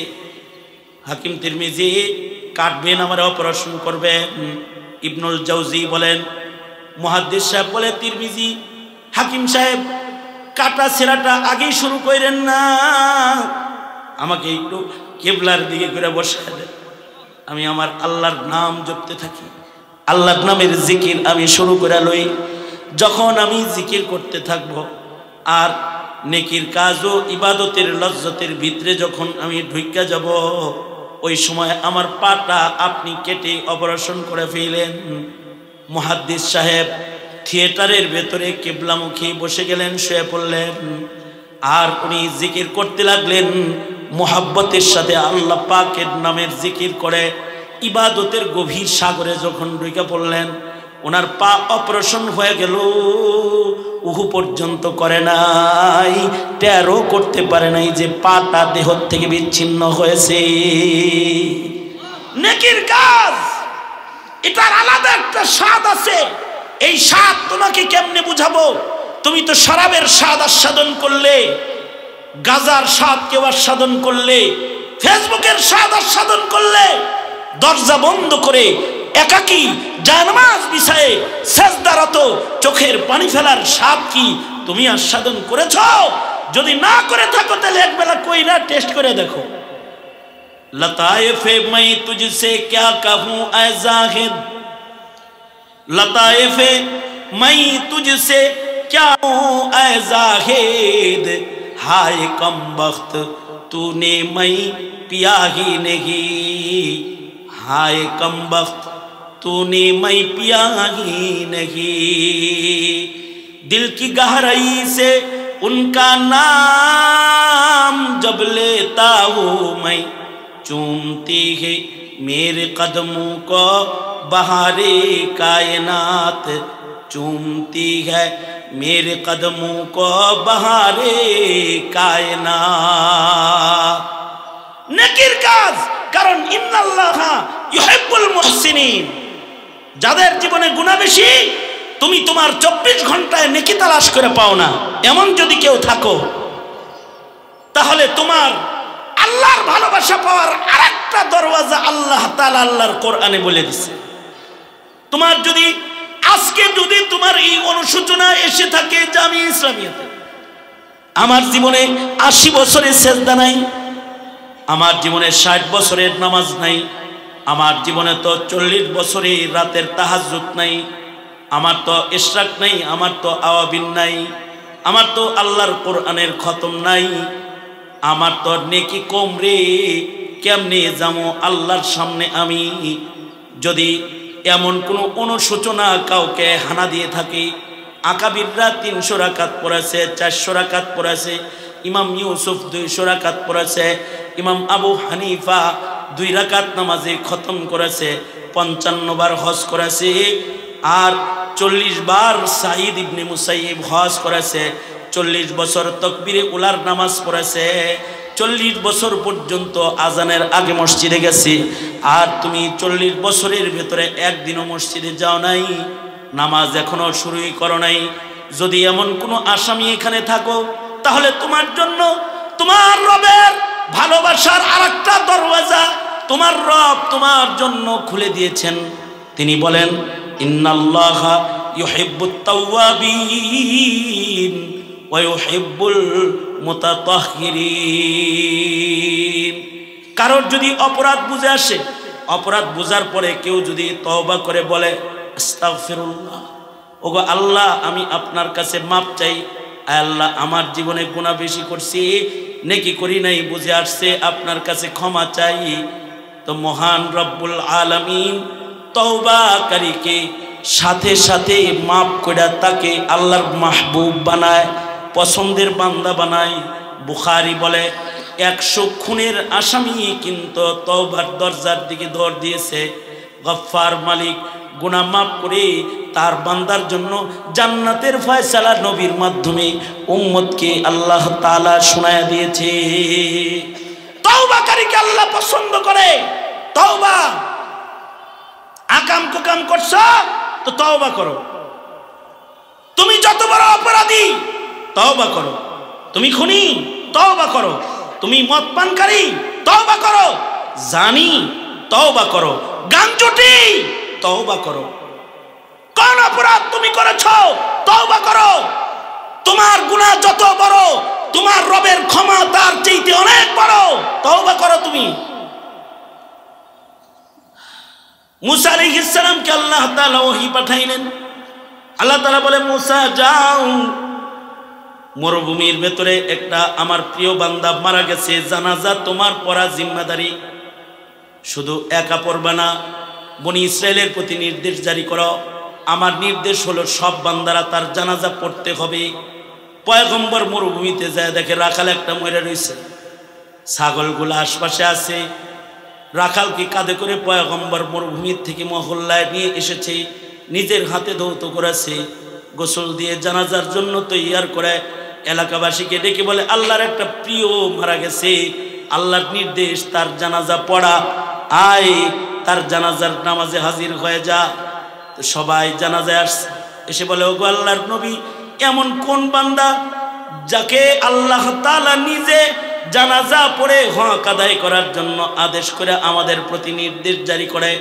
হাকিম তিরমিজি কাটবেন, আমার অপারেশন করবেন। ইবনুল জাওজি বলেন, মুহাদ্দিস সাহেব বলে, তিরমিজি হাকিম সাহেব কাটা ছেঁড়াটা আগেই শুরু করেন না, আমাকে একটু কিবলার দিকে করে বসায় দেন, আমি আমার আল্লাহর নাম জপতে থাকি, আল্লাহর নামের জিকির আমি শুরু করে লই। যখন আমি জিকির করতে থাকব আর নেকির কাজ ও ইবাদতের লজ্জতের ভিতরে যখন আমি ঢুইকা যাব, ওই সময় আমার পাটা আপনি কেটে অপারেশন করে ফেলেন। মুহাদ্দিস সাহেব থিয়েটারের ভেতরে কিবলামুখী বসে গেলেন, শুয়ে পড়লেন। আর উনি জিকির করতে লাগলেন, মুহাব্বতের সাথে আল্লাহ পাকের নামের জিকির করে ইবাদতের গভীর সাগরে যখন ঢুকে পড়লেন, ওনার পা অপারেশন হয়ে গেল, উহু পর্যন্ত করে নাই, টেরও করতে পারে নাই যে পাটা দেহ থেকে বিচ্ছিন্ন হয়েছে। নেকির কাজ, এটার আলাদা একটা স্বাদ আছে। এই স্বাদ তোমাকে কেমনে বুঝাবো? তুমি তো শরাবের স্বাদ আস্বাদন করলে, গাজার স্বাদ কেউ আস্বাদন করলে, ফেসবুকের স্বাদ আস্বাদন করলে, দরজা বন্ধ করে একাকী জানামাজ বিছায়ে সেজদারত চোখের পানি ফেলার স্বাদ কি তুমি আস্বাদন করেছ? যদি না করে থাকো তাহলে একবেলা কইরা টেস্ট করে দেখো। লতায়েফে मैं तुझसे क्या कहूं ऐ जाहिद, लताएफे मैं तुझसे क्या कहूं ऐ जाहिद, हाय कम वक्त तूने मैं पिया ही नहीं, हाय कम वक्त तूने मैं पिया ही नहीं, दिल की गहराई से उनका नाम जब लेता हूँ मैं, चूमती है मेरे कदमों को बहारे कायनात, चूमती है मेरे कदमों को बहारे कायनात। नेकिर काज, কারণ ইন্নাল্লাহা ইউহিব্বুল মুহসিনিন। যাদের জীবনে গুনাহ বেশি, তুমি তোমার 24 ঘন্টায় নেকি তালাশ করে পাও না, এমন যদি কেউ থাকো, তাহলে তোমার আল্লাহর ভালোবাসা পাওয়ার আরেকটা দরওয়াজা আল্লাহ তাআলা আল্লাহর কোরআনে বলে দিয়েছে। তোমার যদি আজকে যদি তোমার এই অনুশোচনা এসে থাকে যে আমি ইসলামিয়াতে, আমার জীবনে 80 বছরের সেজদা নাই, আমার জীবনে 60 বছরের নামাজ নাই, আমার জীবনে তো 40 বছরের রাতের তাহাজ্জুদ নাই, আমার তো ইশরাক নাই, আমার তো আওয়াবিন নাই, আমার তো আল্লাহর কোরআনের খতম নাই, আমার তো নেকি কম রে, কেমনে যাবো আল্লাহর সামনে আমি? যদি এমন কোনো অনুশোচনা কাউকে হানা দিয়ে থাকি, আকাবিররা 300 রাকাত পড়েছে, 400 রাকাত পড়েছে, ইমাম ইউসুফ 200 রাকাত পড়েছে, ইমাম আবু হানিফা 2 রাকাত নামাজে খতম করেছে, 55 বার হজ করেছে, আর 40 বার সাঈদ ইবনে মুসাইয়িব হজ করেছে, 40 বছর তাকবীরে উলার নামাজ পড়েছে, 40 বছর পর্যন্ত আজানের আগে মসজিদে গেছে। আর তুমি 40 বছরের ভেতরে একদিনও মসজিদে যাও নাই, নামাজ এখনো শুরুই করো নাই। যদি এমন কোনো আসামি এখানে থাকো, তাহলে তোমার জন্য তোমার রবের ভালোবাসার আরেকটা দরওয়াজা তোমার রব তোমার জন্য খুলে দিয়েছেন। তিনি বলেন, ইন্নাল্লাহা ইউহিব্বুত তাওয়াবিন ওয়া ইউহিব্বুল মুতাতাহহিরিন। কারোর যদি অপরাধ বুঝে আসে, অপরাধ বুঝার পরে কেউ যদি তওবা করে বলে, আস্তাগফিরুল্লাহ, ওগো আল্লাহ আমি আপনার কাছে মাপ চাই। আল্লাহ আমার জীবনে গুনাহ বেশি করছি, নেকি করি নাই, বুঝে আসছে, আপনার কাছে ক্ষমা চাই। তো মহান রব্বুল আলামিন তওবাকারীকে সাথে সাথে মাফ করে তাকে আল্লাহর মাহবুব বানায়, পছন্দের বান্দা বানায়। বুখারী বলে 100 খুনের আসামি কিন্তু তওবার দরজার দিকে দৌড় দিয়েছে। গফফার মালিক গুনাহ মাফ করে তার বান্দার জন্য জান্নাতের ফয়সালা নবীর মাধ্যমে উম্মতকে আল্লাহ তাআলা শোনায়া দিয়েছে। তওবাকারীকে আল্লাহ পছন্দ করে। তওবা, আকাম কুকাম করছো তো তওবা করো। তুমি যত বড় অপরাধী তওবা করো, তুমি খুনি তওবা করো, তুমি মদ পানকারী তওবা করো, জানি তওবা করো, গাঞ্জুটি তওবা করো। কোন অপরাধ তুমি করেছো তওবা করো। তোমার গুনাহ যত বড়, তোমার রবের ক্ষমা তার চাইতে অনেক বড়, তওবা করো তুমি। মুসা আলাইহিস সালামকে আল্লাহ তাআলা ওহী পাঠাইলেন। আল্লাহ তাআলা বলে, মুসা যাও, মরুভূমির ভেতরে একটা আমার প্রিয় বান্দা মারা গেছে, জানাজা তোমার পড়া জিম্মাদারি। শুধু একা পড়বে না, বনি ইসরায়েলের প্রতি নির্দেশ জারি করো। আমার নির্দেশ হলো সব বান্দারা তার জানাজা পড়তে হবে। পয়গম্বর মরুভূমিতে যায় দেখে রাখাল একটা মরে রয়েছে, ছাগলগুলো আশপাশে আছে। রাখালকে কাঁধে করে পয়গম্বর মরুভূমির থেকে মহল্লায় নিয়ে এসেছে, নিজের হাতে ধৌত করেছে, গোসল দিয়ে জানাজার জন্য তৈয়ার করে এলাকাবাসীকে ডেকে বলে, আল্লাহর একটা প্রিয় মারা গেছে, আল্লাহর নির্দেশ তার জানাজা পড়া, আয় তার জানাজার নামাজে হাজির হয়ে যা। তো সবাই জানাজায় আসছে, এসে বলে, ওগো আল্লাহর নবী, এমন কোন বান্দা যাকে আল্লাহ তাআলা নিজে জানাজা পড়ে হক আদায় করার জন্য আদেশ করে আমাদের প্রতি নির্দেশ জারি করে,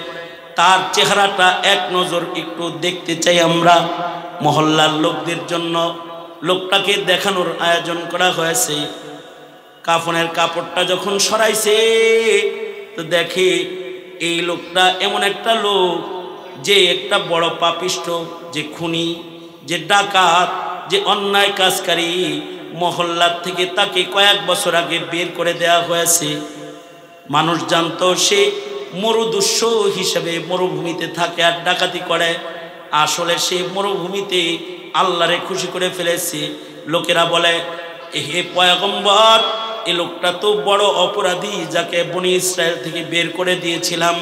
তার চেহারাটা এক নজর একটু দেখতে চাই আমরা। মহল্লার লোকদের জন্য লোকটাকে দেখানোর আয়োজন করা হয়েছে। কাফনের কাপড়টা যখন সরাইছে তো দেখে এই লোকটা এমন একটা লোক যে একটা বড় পাপিষ্ঠ, যে খুনি, যে ডাকাত, যে অন্যায় কাজকারী। মহল্লার থেকে তাকে কয়েক বছর আগে বের করে দেওয়া হয়েছে। মানুষ জানতো সে মরুদস্যু হিসেবে মরুভূমিতে থাকে আর ডাকাতি করে। আসলে সে মরুভূমিতে আল্লাহরে খুশি করে ফেলেছে। লোকেরা বলে, হে পয়গম্বর, এই লোকটা তো বড় অপরাধী, যাকে বনি ইসরায়েল থেকে বের করে দিয়েছিলাম,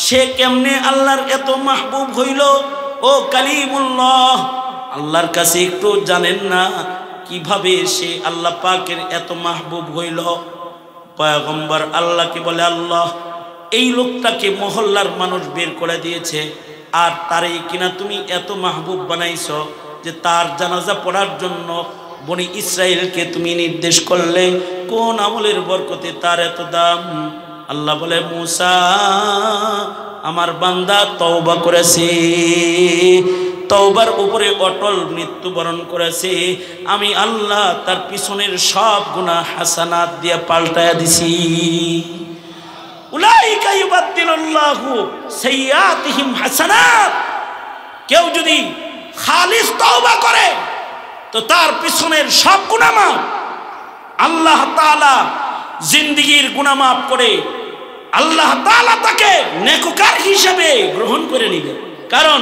সে কেমনে আল্লাহর এত মাহবুব হইল? ও কালিমুল্লাহ, আল্লাহর কাছে একটু জানেন না কিভাবে সে আল্লাহ পাকের এত মাহবুব হইল? পয়গম্বর আল্লাহকে বলে, আল্লাহ, এই লোকটাকে মহল্লার মানুষ বের করে দিয়েছে, আর তারে কিনা তুমি এত মাহবুব বানাইছ যে তার জানাজা পড়ার জন্য বনি ইসরায়েলকে তুমি নির্দেশ করলে। কোন আমলের বরকতে তার এত দাম? আল্লাহ বলে, মুসা, আমার বান্দা তওবা করেছে, তওবার উপরে অটল মৃত্যুবরণ করেছে। আমি আল্লাহ তার পিছনের সব গুনাহ হাসানাত দিয়ে পাল্টায়া দিছি। উলাইকা ইউবাদদিলুল্লাহু সাইয়্যাতিহিম হাসানাত। কেউ যদি খালিস তওবা করে তো তার পিছনের সব গুনাহ মাফ। আল্লাহ তাআলা জিন্দেগীর গুনাহ মাফ করে আল্লাহ তাআলা তাকে নেককার হিসেবে গ্রহণ করে নেবে। কারণ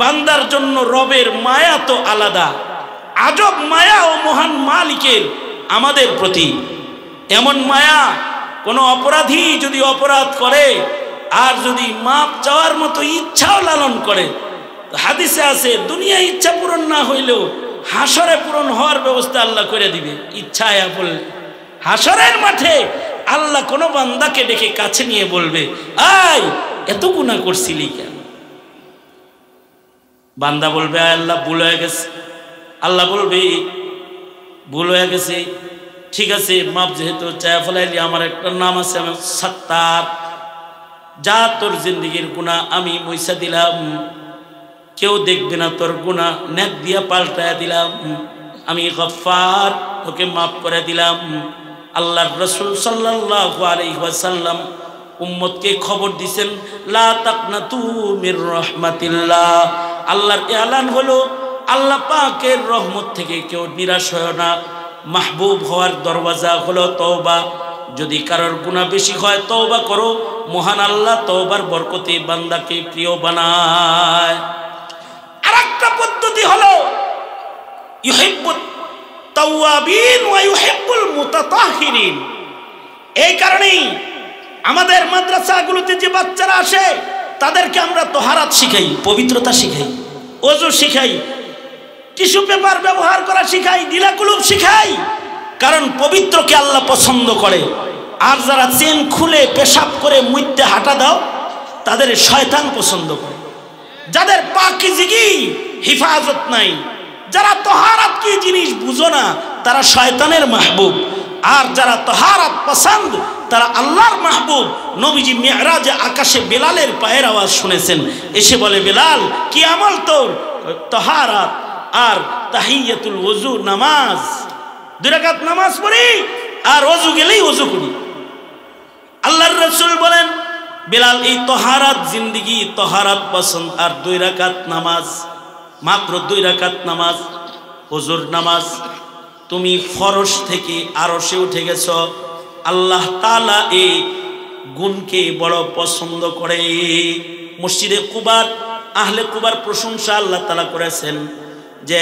বান্দার জন্য রবের মায়া তো আলাদা, আজব মায়া ও মহান মালিকের আমাদের প্রতি এমন মায়া। কোনো অপরাধী যদি অপরাধ করে আর যদি মাপ চাওয়ার মতো ইচ্ছাও লালন করে, হাদিসে আছে দুনিয়া ইচ্ছা পূরণ না হইলেও হাসরে পূরণ হওয়ার ব্যবস্থা আল্লাহ করে দিবে। ইচ্ছা আয়া বললে হাসরের মাঠে আল্লাহ কোনো বান্দাকে ডেকে কাছে নিয়ে বলবে, আয় এত গুনাহ করছিলি কেন? বান্দা বলবে, আল্লাহ ভুল হয়ে গেছে। আল্লাহ বলবে, ভুল হয়ে গেছে, ঠিক আছে, মাপ যেহেতু চায় ফেলাইলি, আমার একটা নাম আছে, আমার সাত্তার, যা তোর জিন্দেগির গুনাহ আমি মুইসা দিলাম, কেউ দেখবে না তোর গুনাহ, নেক দিয়া পাল্টায়া দিলাম। আমি গফফার, তোকে মাফ করে দিলাম। আল্লাহর রাসূল সাল্লাল্লাহু আলাইহি ওয়াসাল্লাম উম্মতকে খবর দিছেন লা তাকনাতু মির রাহমাতিল্লাহ। আল্লাহর এলান হলো আল্লাহ পাকের রহমত থেকে কেউ নিরাশ হয় না। মাহবুব হওয়ার দরওয়াজা হলো তওবা। যদি কারোর গুনাহ বেশি হয় তওবা করো, মহান আল্লাহ তওবার বরকতে বান্দাকে প্রিয় বানায়। আরেকটা পদ্ধতি হলো ইউহিব্বুত তাওয়াবিন ওয়া ইউহিব্বুল মুতাতাহহিরিন। এই কারণেই আমাদের মাদ্রাসাগুলোতে যে বাচ্চারা আসে তাদেরকে আমরা তাহারাত শিখাই, পবিত্রতা শিখাই, ওযু শিখাই, টিস্যু পেপার ব্যবহার করা শিখাই, দিলাকুলুব শিখাই। কারণ পবিত্রকে আল্লাহ পছন্দ করে। আর যারা চেন খুলে পেশাব করে মুইতে হাঁটা দাও তাদের শয়তান পছন্দ করে। যাদের পাকিজিগি হিফাজত নাই, যারা তাহারাত কি জিনিস বুঝো না, তারা শয়তানের মাহবুব। আর যারা তাহারাত পছন্দ তারা আল্লাহর মাহবুব। নবীজি মিরাজে আকাশে বেলালের পায়ের আওয়াজ শুনেছেন, এসে বলে বেলাল কি আমল তোর? তাহারাত আর তাহিয়াতুল ওযু, নামাজ, 2 রাকাত নামাজ পড়ি আর ওযু গেলেই ওযু করি। আল্লাহর রাসূল বলেন বেলাল এই তাহারাত জিন্দেগি, তাহারাত পছন্দ আর 2 রাকাত নামাজ, মাত্র 2 রাকাত নামাজ, ওযুর নামাজ। তুমি ফরজ থেকে আরশে উঠে গেছ। আল্লাহ তাআলা এই গুণকে বড় পছন্দ করে। মসজিদে কুবার, আহলে কুবার প্রশংসা আল্লাহ তাআলা করেছেন যে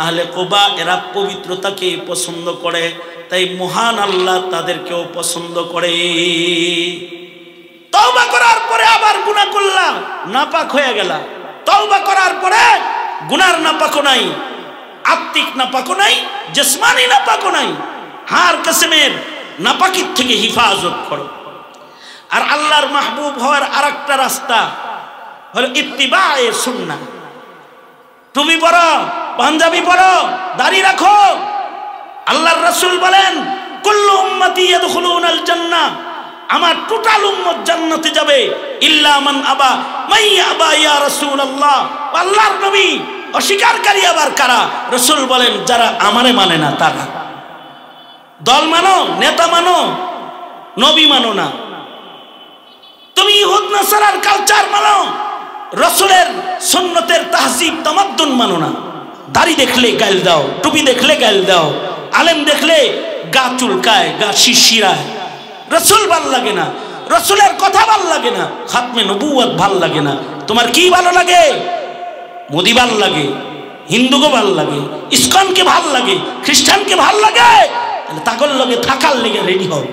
আহলে কুবা এরা পবিত্রতাকে পছন্দ করে, তাই মহান আল্লাহ তাদেরকেও পছন্দ করে। তওবা করার পরে আবার গুনাহ করলাম, নাপাক হয়ে গেলা। তওবা করার পরে গুনার নাপাকও নাই, আত্মিক নাপাকও নাই, জিসমানি নাপাকও নাই। হার কাসমের নাপাকির থেকে হিফাজত করো। আর আল্লাহর মাহবুব হওয়ার আরেকটা রাস্তা হলো ইত্তিবায়ে সুন্নাহ। টুপি পরো, পাঞ্জাবি পরো, দাড়ি রাখো। আল্লাহর রাসূল বলেন কুল্লু উম্মতি ইয়াদখুলুনাল জান্নাহ, আমার টোটাল উম্মত জান্নাতে যাবে ইল্লা মান আবা। মাই আবা ইয়া রাসূলুল্লাহ? আল্লাহর নবী অস্বীকারী আবার কারা? রাসূল বলেন যারা আমারে মানে না তারা। দল মানো, নেতা মানো, নবী মানো না। তুমি ইহুদ নাসারার কালচার মানো, রাসূলের সুন্নতের তাহজিব তামাদ্দুন মানো না। দাড়ি দেখলে গাল দাও, টুপি দেখলে গাল দাও, আলেম দেখলে গা চুলকায়, গা শিরশিরায়। রাসূল ভাল লাগে না, রাসূলের কথা ভাল লাগে না, খাতমে নবুয়ত ভাল লাগে না। তোমার কি ভালো লাগে? মোদি ভাল লাগে, হিন্দুকে ভাল লাগে, ইসকনকে ভাল লাগে, খ্রিস্টানকে ভাল লাগে, তাহলে তাগল লগে থাকার লেগে রেডি হও।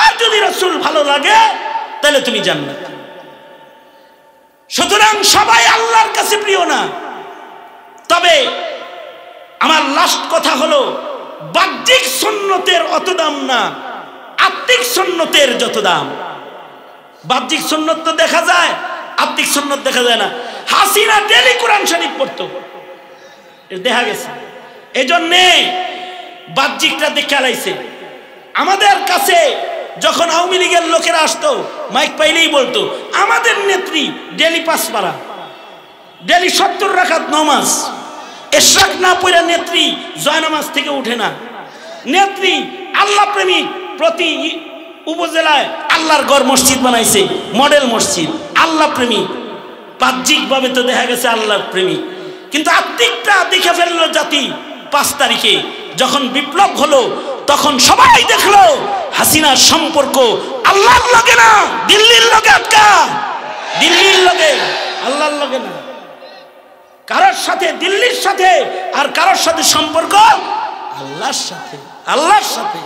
আর যদি রাসূল ভালো লাগে তাহলে তুমি জান্নাত। সুতরাং সবাই আল্লাহর কাছে প্রিয় না। তবে আমার লাস্ট কথা হলো বাহ্যিক সুন্নতের অত দাম না, আত্মিক সুন্নতের যত দাম। বাহ্যিক সুন্নত তো দেখা যায়, আত্মিক সুন্নত দেখা যায় না। হাসিনা ডেলি কোরআন শরীফ পড়তো, দেখা গেছে। এই জন্যে বাহ্যিকটা দেখে লাইছে। আমাদের কাছে যখন আওয়ামী লীগের লোকেরা আসতো মাইক পাইলেই বলতো আমাদের নেত্রী ডেলি 5 পারা, ডেলি 70 রাকাত নামাজ, ইশরাক না পড়া নেত্রী জয়নামাজ থেকে উঠে না। নেত্রী আল্লাহ প্রেমিক, প্রতি উপজেলায় আল্লাহর গড় মসজিদ বানাইছে, মডেল মসজিদ, আল্লাহ প্রেমিক। বাহ্যিকভাবে তো দেখা গেছে আল্লাহর প্রেমিক, কিন্তু আত্মিকটা দেখে ফেললো জাতি। 5 তারিখে যখন বিপ্লব হলো তখন সবাই দেখলো হাসিনার সম্পর্ক আল্লাহর লগে না, দিল্লির লগে আটকা। দিল্লির লগে, আল্লাহর লগে না। কারোর সাথে দিল্লির সাথে আর কারোর সাথে সম্পর্ক আল্লাহর সাথে। আল্লাহর সাথে,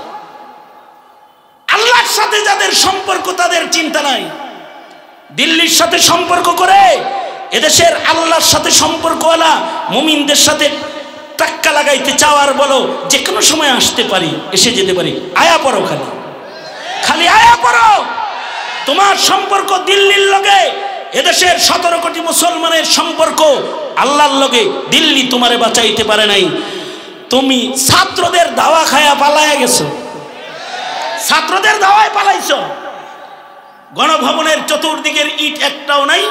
আল্লাহর সাথে যাদের সম্পর্ক তাদের চিন্তা নাই। দিল্লির সাথে সম্পর্ক করে এদেশের আল্লাহর সাথে সম্পর্কওয়ালা মুমিনদের সাথে টাক্কা লাগাইতে চাওয়ার বলো যে কোনো সময় আসতে পারি, এসে যেতে পারি। আয়া পড়ো, খালি খালি আয়া পড়ো। তোমার সম্পর্ক দিল্লির লগে, এদেশের 17 কোটি মুসলমানের সম্পর্ক আল্লাহর লগে। দিল্লি তোমারে বাঁচাইতে পারে নাই। তুমি ছাত্রদের দাওয়া খায়া পালায়া গেছো, ছাত্রদের দাওয়ায় পালাইছো। গণভবনের চতুর্দিকের ইট একটাও নাই,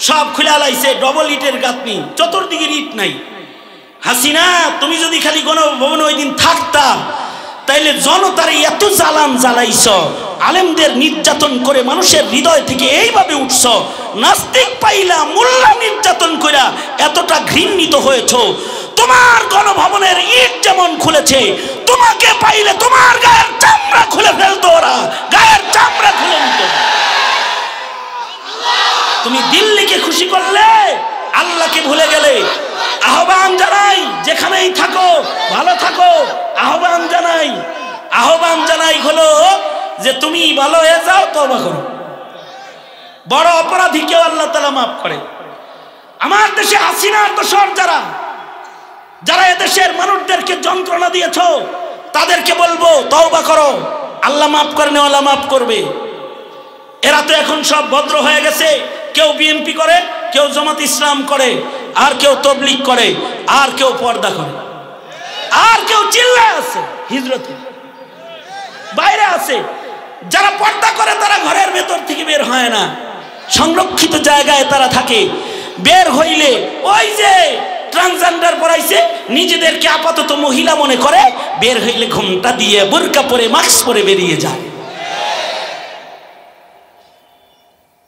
সব খুলে লাইছে, ডবল ইটের গাঁথনি, চতুর্দিকের ইট নাই। হাসিনা তুমি যদি খালি গণভবনে ওই দিন থাকতা তাইলে জনতারে এত জ্বালান জ্বালাইছ, আলেমদের নির্যাতন করে মানুষের হৃদয় থেকে এইভাবে উঠছ, নাস্তিক পাইলা মোল্লা নির্যাতন কইরা এতটা ঘৃণিত হয়েছ, তোমার গণভবনের ইট যেমন খুলেছে, তোমাকে পাইলে তোমার গায়ের চামড়া খুলে ফেলতো, ওরা গায়ের চামড়া খুলে নিত। তুমি দিল্লিকে খুশি করলে, আল্লাহকে ভুলে গেলে। আহ্বান জানাই, যেখানেই থাকো ভালো থাকো, আহ্বান জানাই, আহ্বান জানাই হলো যে তুমি ভালো হয়ে যাও, তওবা করো। বড় অপরাধীকেও আল্লাহ তাআলা মাফ করে। আমার দেশে হাসিনার দোসর যারা এদেশের মানুষদেরকে যন্ত্রণা দিয়েছ, তাদেরকে বলবো তওবা করো, আল্লাহ মাফ করে, আল্লাহ মাফ করবে। এরা তো এখন সব ভদ্র হয়ে গেছে, কেউ বিএনপি করে, কেউ জামাত ইসলাম করে, আর কেউ তবলিগ করে, আর কেউ পর্দা করে, আর কেউ চিল্লায় আছে, হিজরতে বাইরে আছে। যারা পর্দা করে তারা ঘরের ভেতর থেকে বের হয় না, সংরক্ষিত জায়গায় তারা থাকে। বের হইলে ওই যে ট্রান্সজেন্ডার পড়াইছে, নিজেদেরকে আপাতত মহিলা মনে করে, বের হইলে ঘোমটা দিয়ে বোরকা পরে মাস্ক পরে বেরিয়ে যায়।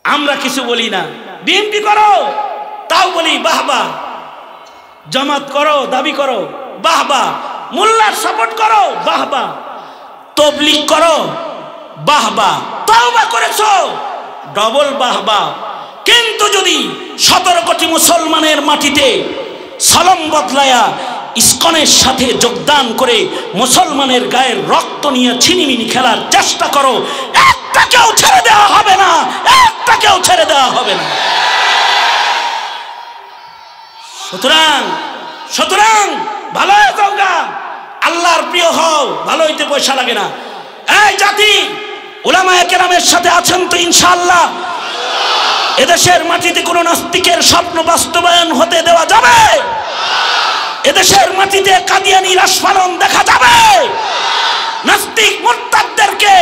আমরা কিছু বলি না। বিএনপি করো, তাও বলি বাহ বাহ। জামাত করো, দাবি করো, বাহ বাহ। মোল্লার সাপোর্ট করো, বাহ বাহ। তবলিগ করো, বাহ বাহ। তওবা করেছো, ডবল বাহ বাহ। কিন্তু যদি 17 কোটি মুসলমানের মাটিতে সালাম বদলায়া ইসকনের সাথে যোগদান করে মুসলমানের গায়ের রক্ত নিয়ে ছিনিমিনি খেলার চেষ্টা করো, একটাকেও ছেড়ে দেওয়া হবে না, একটাকেও ছেড়ে দেওয়া হবে না। সুতরাং ভালো হয়ে যাও গা, আল্লাহর প্রিয় হও, ভালো হইতে পয়সা লাগে না। এই জাতি উলামায়ে কেরামের সাথে আছেন তো ইনশাআল্লাহ? এদেশের মাটিতে কোন নাস্তিকের স্বপ্ন বাস্তবায়ন হতে দেওয়া যাবে? এদেশের মাটিতে কাদিয়ানির আস্ফালন দেখা যাবে? নাস্তিক মুরতাদদেরকে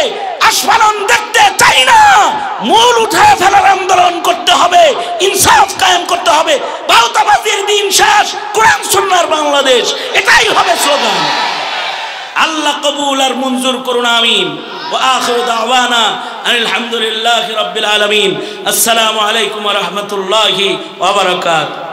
আস্ফালন দেখতে চাই না। মূল উঠে ফেলার আন্দোলন করতে হবে, ইনসাফ কায়েম করতে হবে। বাউতাবাজির দিন শেষ, কোরআন সুন্নাহর বাংলাদেশ, এটাই হবে স্লোগান। আল্লাহ কবুল আর মঞ্জুর করুন, আমিন। ওয়া আখিরু দাওয়ানা আলহামদুলিল্লাহি রাব্বিল আলামিন। আসসালামু আলাইকুম ওয়া রাহমাতুল্লাহি ওয়া বারাকাতুহু।